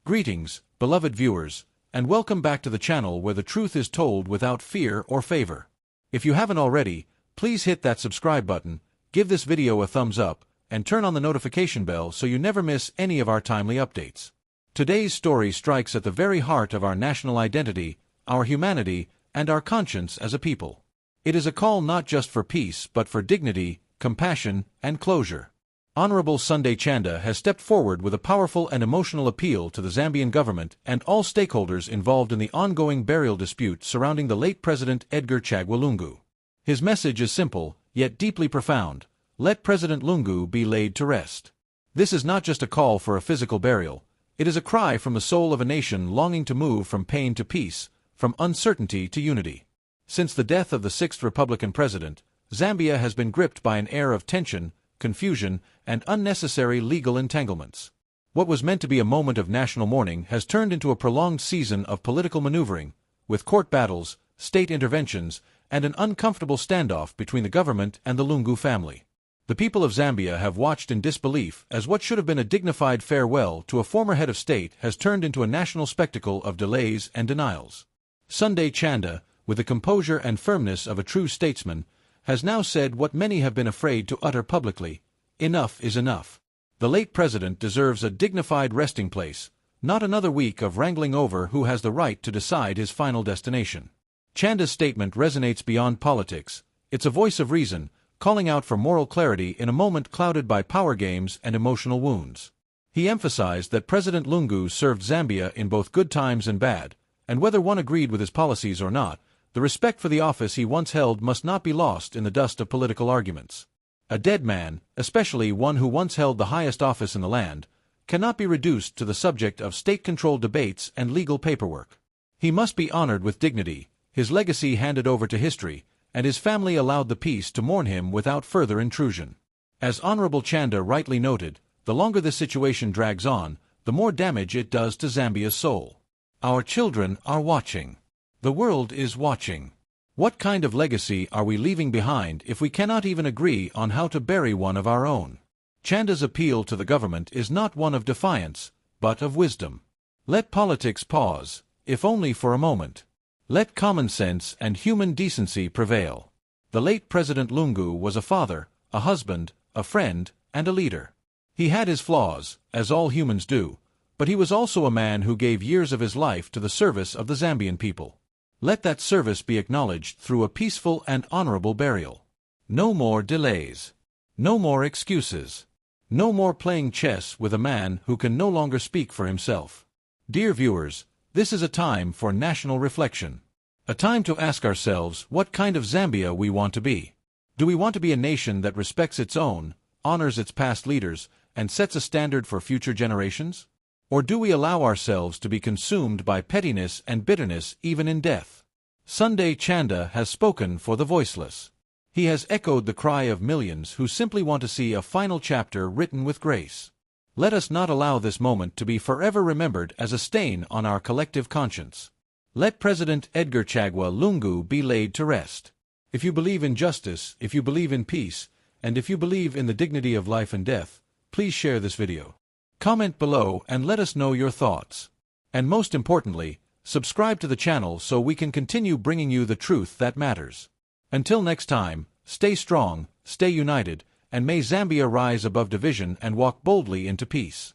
Greetings, beloved viewers, and welcome back to the channel where the truth is told without fear or favor. If you haven't already, please hit that subscribe button, give this video a thumbs up, and turn on the notification bell so you never miss any of our timely updates. Today's story strikes at the very heart of our national identity, our humanity, and our conscience as a people. It is a call not just for peace but for dignity, compassion, and closure. Honorable Chanda has stepped forward with a powerful and emotional appeal to the Zambian government and all stakeholders involved in the ongoing burial dispute surrounding the late President Edgar Chagwa Lungu. His message is simple, yet deeply profound: let President Lungu be laid to rest. This is not just a call for a physical burial, it is a cry from the soul of a nation longing to move from pain to peace, from uncertainty to unity. Since the death of the sixth Republican president, Zambia has been gripped by an air of tension, confusion, and unnecessary legal entanglements. What was meant to be a moment of national mourning has turned into a prolonged season of political maneuvering, with court battles, state interventions, and an uncomfortable standoff between the government and the Lungu family. The people of Zambia have watched in disbelief as what should have been a dignified farewell to a former head of state has turned into a national spectacle of delays and denials. Chanda, with the composure and firmness of a true statesman, has now said what many have been afraid to utter publicly: enough is enough. The late president deserves a dignified resting place, not another week of wrangling over who has the right to decide his final destination. Chanda's statement resonates beyond politics. It's a voice of reason, calling out for moral clarity in a moment clouded by power games and emotional wounds. He emphasized that President Lungu served Zambia in both good times and bad, and whether one agreed with his policies or not, the respect for the office he once held must not be lost in the dust of political arguments. A dead man, especially one who once held the highest office in the land, cannot be reduced to the subject of state-controlled debates and legal paperwork. He must be honored with dignity, his legacy handed over to history, and his family allowed the peace to mourn him without further intrusion. As Honorable Chanda rightly noted, the longer this situation drags on, the more damage it does to Zambia's soul. Our children are watching. The world is watching. What kind of legacy are we leaving behind if we cannot even agree on how to bury one of our own? Chanda's appeal to the government is not one of defiance, but of wisdom. Let politics pause, if only for a moment. Let common sense and human decency prevail. The late President Lungu was a father, a husband, a friend, and a leader. He had his flaws, as all humans do, but he was also a man who gave years of his life to the service of the Zambian people. Let that service be acknowledged through a peaceful and honorable burial. No more delays. No more excuses. No more playing chess with a man who can no longer speak for himself. Dear viewers, this is a time for national reflection. A time to ask ourselves what kind of Zambia we want to be. Do we want to be a nation that respects its own, honors its past leaders, and sets a standard for future generations? Or do we allow ourselves to be consumed by pettiness and bitterness even in death? Chanda has spoken for the voiceless. He has echoed the cry of millions who simply want to see a final chapter written with grace. Let us not allow this moment to be forever remembered as a stain on our collective conscience. Let President Edgar Chagwa Lungu be laid to rest. If you believe in justice, if you believe in peace, and if you believe in the dignity of life and death, please share this video. Comment below and let us know your thoughts. And most importantly, subscribe to the channel so we can continue bringing you the truth that matters. Until next time, stay strong, stay united, and may Zambia rise above division and walk boldly into peace.